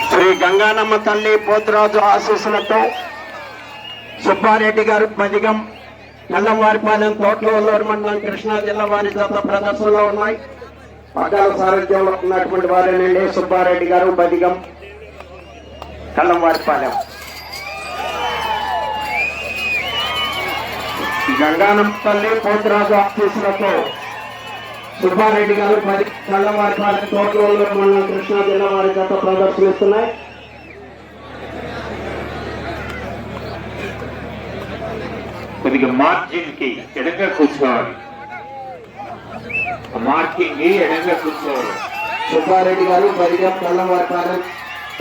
శ్రీ గంగానమ్మ తల్లి పోతురాజు ఆశీస్సులతో సుబ్బారెడ్డి గారు మదిగం నల్లవారిపాలెం తోటలూరు మండలం కృష్ణా జిల్లా వారి జత ప్రదర్శనలో ఉన్నాయి. పగాల సారథ్యంలో ఉన్నటువంటి వారేనండి సుబ్బారెడ్డి గారు మదిగం నల్లవారిపాలెం. గంగానమ్మ తల్లి పోతురాజు ఆశీస్సులతో సుబ్బారెడ్డి గారు నల్లవారిపాలెం తోటలూరు మండలం కృష్ణా జిల్లా వారి జత ప్రదర్శనిస్తున్నాయి. కొద్దిగా మార్జిన్ కి ఎడంగా కూర్చోవాలి. మార్కింగ్ కి ఎడంగా కూర్చోవాలి. సుబ్బారెడ్డి గారు బరిగం నల్లవారిపాలెం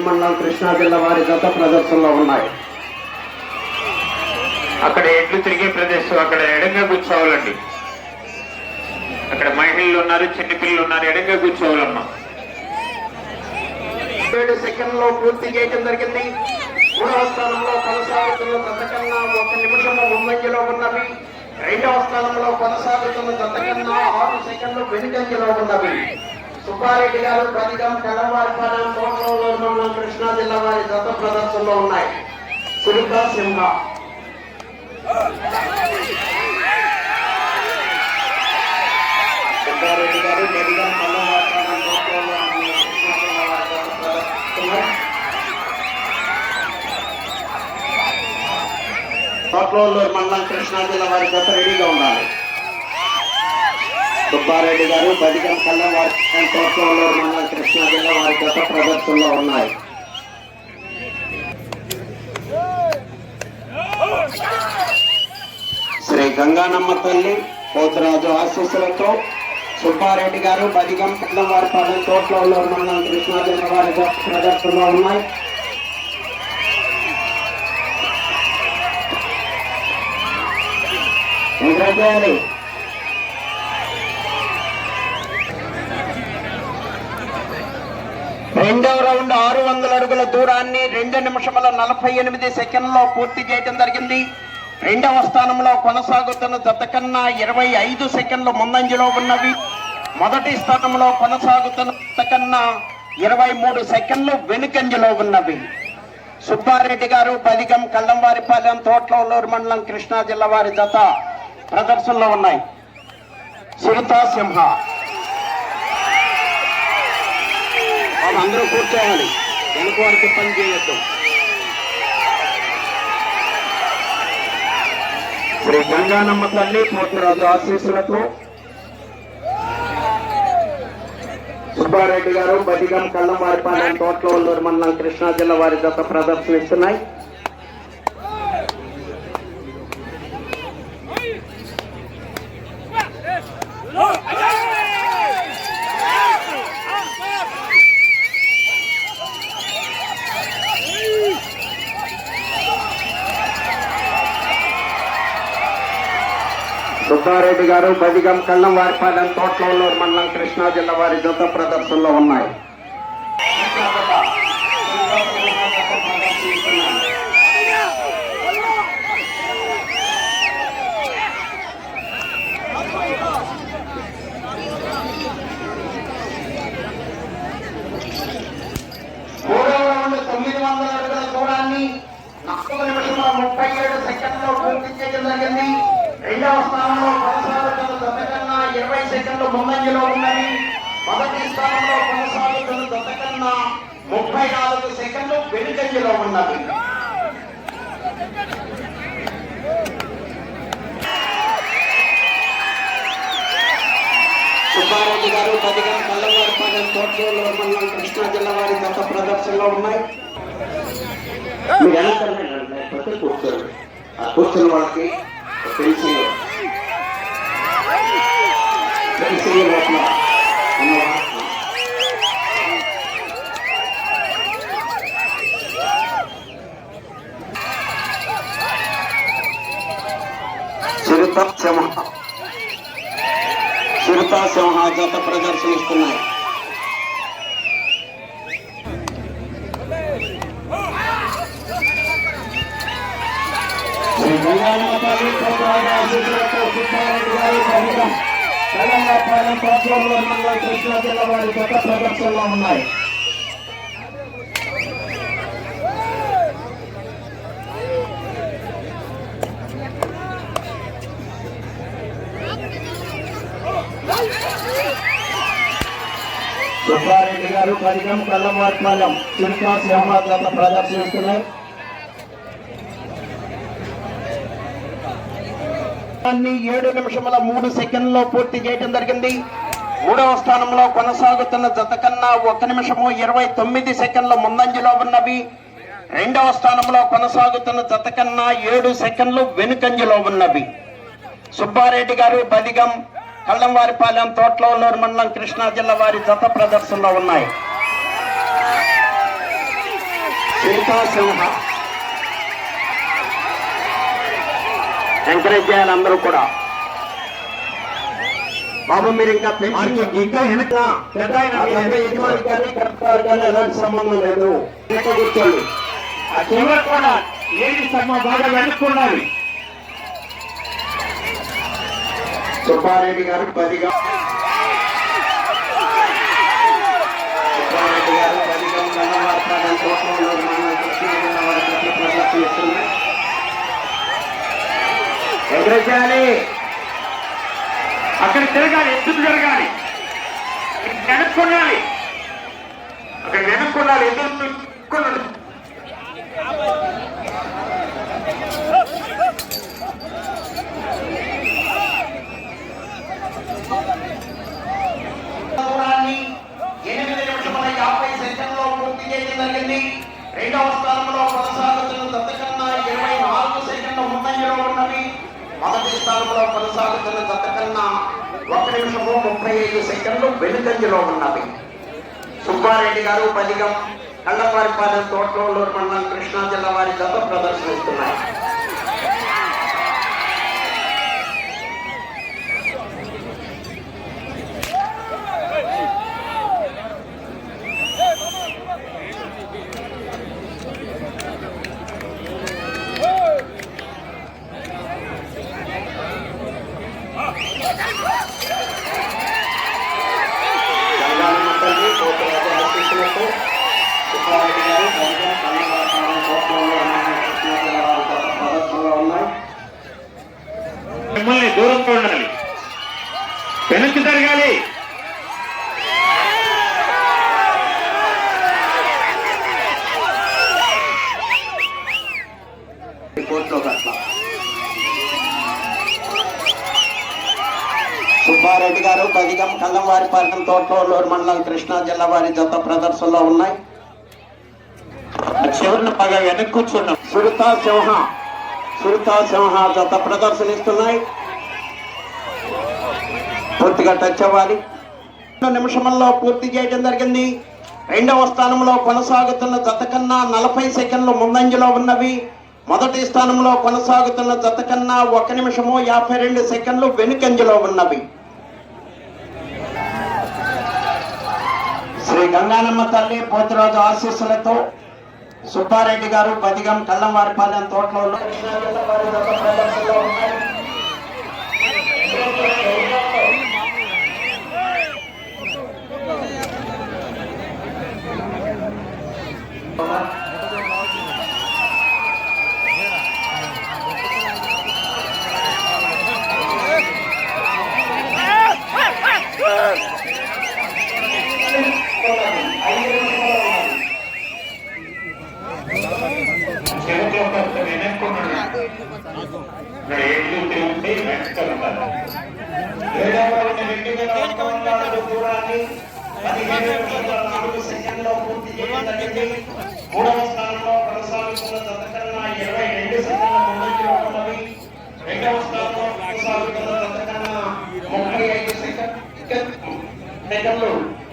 మండలం కృష్ణా జిల్లా వారి జత ప్రదర్శనలో ఉన్నాయి. అక్కడ ఎడ్లు తిరిగే ప్రదేశం అక్కడ ఎడంగా కూర్చోవాలండి. అక్కడ మహిళలు ఉన్నారు, చిన్నపిల్లలు ఉన్నారు, ఎడంగా కూర్చోవాలమ్మా. 7 సెకండ్లో పూర్తి చేయడం జరిగింది. 3వ స్థానంలో కొనసాగుతున్న జతకన్నా 1 నిమిషం ముందంజలో ఉన్నవి. 2వ స్థానంలో కొనసాగుతున్న జతకన్నా 6 సెకండ్లు వెనుకంజలో ఉన్నవి. సుబ్బారెడ్డి గారు బరిగం నల్లవారిపాలెం తోటలూరు మండలం కృష్ణా జిల్లా వారి జత ప్రదర్శనలో ఉన్నాయి. సునీత సింహ సుబ్బారెడ్డి గారు బరిగం నల్లవారిపాలెం తోటలూరు మండలం కృష్ణా జిల్లా వారి జత రెడీగా ఉండాలి. సుబ్బారెడ్డి గారు బరిగం నల్లవారిపాలెం తోటలూరు మండలం కృష్ణా జిల్లా వారి జత ప్రదర్శనలో ఉన్నాయి. శ్రీ గంగానమ్మ తల్లి పోతురాజు ఆశీస్సులతో సుబ్బారెడ్డి గారు బరిగం నల్లవారిపాలెం తోటలూరు మండలం కృష్ణా జిల్లా వారి జత ప్రదర్శనలో ఉన్నాయి. రెండవ రౌండ్ 600 అడుగుల దూరాన్ని 2 నిమిషముల 48 సెకండ్లో పూర్తి చేయడం జరిగింది. 2వ స్థానంలో కొనసాగుతున్న జత కన్నా 25 సెకండ్లు ముందంజలో ఉన్నవి. మొదటి స్థానంలో కొనసాగుతున్న జత కన్నా 23 సెకండ్లు వెనుకంజలో ఉన్నవి. సుబ్బారెడ్డి గారు బరిగం కల్లంవారిపాలెం తోటలూరు మండలం కృష్ణా జిల్లా వారి జత ప్రదర్శనలో ఉన్నాయి. సునీత సింహ అందరూ కూర్చోవాలి, వెనుక వారికి పని చేయొద్దు. శ్రీ గంగానమ్మ తల్లి పోతురాజు ఆశీస్సులతో సుబ్బారెడ్డి గారు బదిగం కళ్ళంవారిపాలెం తోటలూరు మండలం కృష్ణా జిల్లా వారి జత ప్రదర్శనిస్తున్నాయి. సుబ్బారెడ్డి గారు బదిగం కళ్ళంవారిపాలెం తోటలూరు మండలం కృష్ణా జిల్లా వారి జత ప్రదర్శనలో ఉన్నాయి. మూడవ రౌండ్ 900 అడుగుల దూరాన్ని 4 నిమిషముల 37 సెకండ్లో పూర్తి చేయడం జరిగింది. రెండవ స్థానంలో కొనసాగుతున్న జత కన్నా 20 సెకండ్లు ముందంజలో ఉన్నది. మొదటి స్థానంలో కొనసాగుతున్న జత కన్నా 34 సెకండ్లు వెనుకంజలో ఉన్నది. సుబ్బారెడ్డి గారు బదిగం కళ్ళంవారిపాలెం తోటలూరు మండలం కృష్ణా జిల్లా వారి జత ప్రదర్శనలో ఉన్నాయి. మీరు వెనకాల కూర్చోండి. ఆ కూర్చున్న వాళ్ళకి పెన్సిల్ లోపల చిరుత సింహ జత ప్రదర్శనిస్తున్నాయి. కృష్ణా జిల్లా వారి జత ప్రదర్శనలో ఉన్నాయి. సుబ్బారెడ్డి గారు బదిగం కళ్ళంవారిపాలెం చిరుత సింహ జత ప్రదర్శిస్తున్నాయి. 7 నిమిషముల 3 సెకండ్లో పూర్తి చేయడం జరిగింది. మూడవ స్థానంలో కొనసాగుతున్న జత కన్నా 1 నిమిషము 29 సెకండ్ల ముందంజలో ఉన్నవి. రెండవ స్థానంలో కొనసాగుతున్న జత కన్నా 7 సెకండ్లు వెనుకంజలో ఉన్నవి. సుబ్బారెడ్డి గారు బదిగం కళ్ళంవారిపాలెం తోటలూరు మండలం కృష్ణా జిల్లా వారి జత ప్రదర్శనలో ఉన్నాయి. సింహ ఎంకరేజ్ చేయాలి అందరూ కూడా. బాబు మీరు ఇంకా ఎలాంటి సంబంధం లేదు. కూర్చోండి. ఆ చివరి కూడా బాగా వెనుక్కున్నది. సుబ్బారెడ్డి గారు బదిగా ఎంకరేజ్ చేయాలి. అక్కడ తిరగాలి, ఎదురు జరగాలి, వెనక్కొనాలి, అక్కడ వెనక్కొనాలి, ఎదురు తిరగాలి. దూరాన్ని 8 నిమిషముల 50 సెకండ్లో పూర్తి చేయడం జరిగింది. రెండవ స్థానంలో కొనసాగుతున్న జత కన్నా 24 సెకండ్ల ముందంజలో ఉన్నవి. మొదటి స్థానంలో కొనసాగుతున్న జత కన్నా 1 నిమిషము 35 సెకండ్లు వెనుకంజలో ఉన్నవి. సుబ్బారెడ్డి గారు బదిగం కళ్ళంవారిపాలెం తోటలూరు మండలం కృష్ణా జిల్లా వారి జత ప్రదర్శనిస్తున్నాయి. మిమ్మల్ని దూరంగా ఉండాలి, వెనక్కి జరగాలి. సుబ్బారెడ్డి గారు బదిగం బలిగం కల్లంవారిపాలెం తోటలూరు మండలం కృష్ణా జిల్లా వారి జత ప్రదర్శనలో ఉన్నాయి. చివరిన బాగా వెనక్కి కూర్చున్నాం. సురతా సింహ జత ప్రదర్శనిస్తున్నాయి. పూర్తిగా టచ్ అవ్వాలి. 2 నిమిషంలో పూర్తి చేయడం జరిగింది. 2వ స్థానంలో కొనసాగుతున్న జత కన్నా 40 సెకండ్లు ముందంజలో ఉన్నవి. మొదటి స్థానంలో కొనసాగుతున్న జత కన్నా 1 నిమిషము 52 సెకండ్లు వెనుకంజలో ఉన్నవి. శ్రీ గంగానమ్మ తల్లి పోతిరాజు ఆశీస్సులతో సుబ్బారెడ్డి గారు బదిగం కల్లంవారిపాలెం తోటలో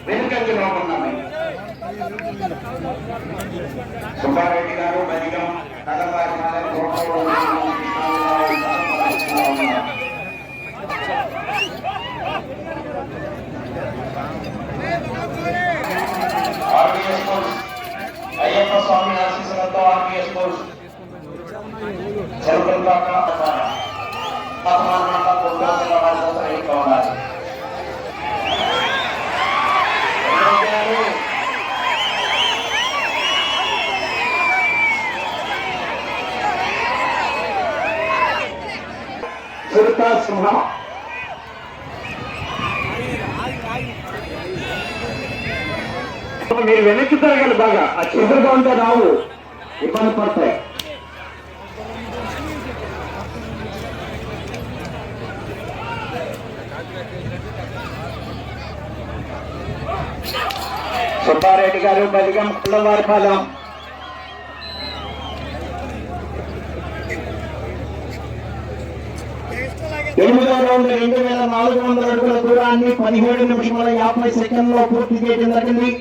వెనుకంజలో ఉన్నవి. సుబ్బారెడ్డి గారు బలిగం కల్లంవారిపాలెం తోటలూరు అయ్యప్ప స్వామి ఆశీస్సులతో ఆర్బీఎస్ స్కూల్స్ చెరుకులపాక ఉండాలి. సురతా సింహ మీరు వెనక్కి తిరగాలి. బాగా ఆ చివరిగా ఉంటే రావు, ఇబ్బంది పడతాయి. సుబ్బారెడ్డి గారు బలిగం కల్లంవారిపాలెం. ఎనిమిదవ రౌండ్ 2400 అడుగుల దూరాన్ని 17 నిమిషముల 50 సెకండ్లో పూర్తి చేయడం జరిగింది.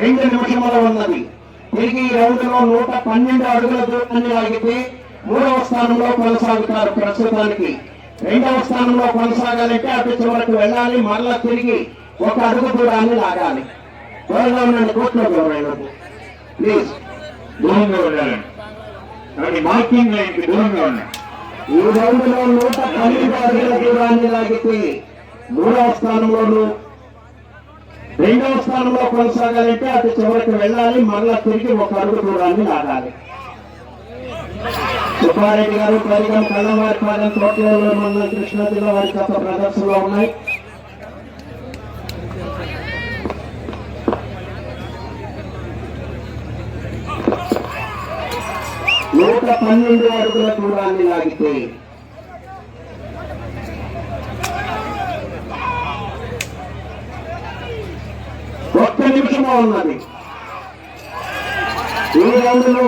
2 నిమిషముల ఉన్నది. తిరిగి ఈ రౌండ్ లో 112 అడుగుల దూరాన్ని లాగితే 3వ స్థానంలో కొనసాగుతారు. ప్రస్తుతానికి 2వ స్థానంలో కొనసాగాలంటే అటు చివరకు వెళ్ళాలి. మరలా తిరిగి 1 అడుగు దూరాన్ని లాగాలి. దూరంగా ఉండండి, కోర్టులో ప్లీజ్ దూరంగా వెళ్ళాలండి. మార్కింగ్ లైన్కి దూరంగా ఉన్నాయి. ఈ రౌండ్ లో 112 అడుగుల దూరాన్ని లాగితే 3వ స్థానంలోను, 2వ స్థానంలో కొనసాగాలంటే అటు చివరికి వెళ్ళాలి. మరలా తిరిగి 1 అడుగు దూరాన్ని లాగాలి. సుబ్బారెడ్డి గారు బలిగం కల్లంవారిపాలెం తోటలూరు మండలం కృష్ణా జిల్లా వారి గత ప్రదర్శనలో ఉన్నాయి. నూట 12 అడుగుల దూరాన్ని లాగితే 1 నిమిషంలో ఉన్నది. ఈ రౌండ్ లో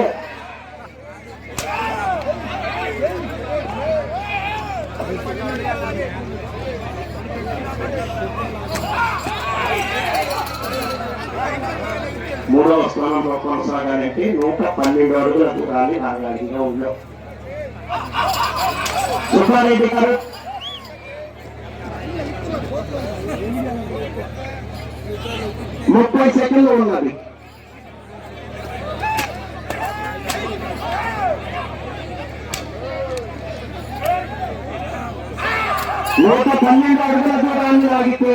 3వ స్థానంలో కొనసాగాలంటే 112 అడుగుల దూరాన్ని లాగాలి. ఈ రౌండ్ లో సుబ్బారెడ్డి గారు 30 సెకండ్లు ఉన్నది. నూట 12 అడుగుల దూరాన్ని లాగితే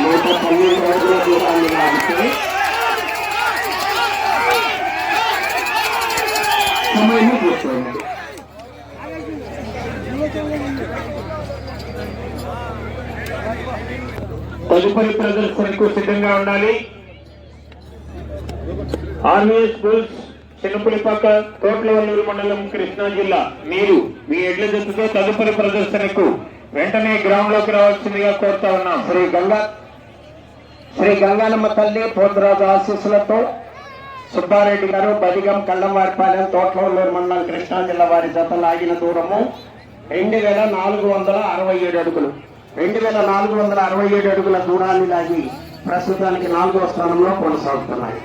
112 అడుగుల దూరాన్ని లాగితే సమయం పూర్తయింది. తదుపరి ప్రదర్శనకు సిద్ధంగా ఉండాలి. ఆర్వీఎస్ బుల్స్ చిన్నపులిపాక తోట్లవల్లూరు మండలం కృష్ణా జిల్లా మీరు మీ ఎడ్ల జట్టుతో తదుపరి ప్రదర్శనకు వెంటనే గ్రౌండ్ లోకి రావాల్సిందిగా కోరుతా ఉన్నాం. శ్రీ గంగానమ్మ తల్లి పోతురాజు ఆశీస్సులతో సుబ్బారెడ్డి గారు బదిగం కళ్ళంవారిపాలెం తోట్లవల్లూరు మండలం కృష్ణా జిల్లా వారి జత లాగిన దూరము 2467 అడుగులు. 2467 అడుగుల దూరాన్ని లాగి ప్రస్తుతానికి 4వ స్థానంలో కొనసాగుతున్నాయి.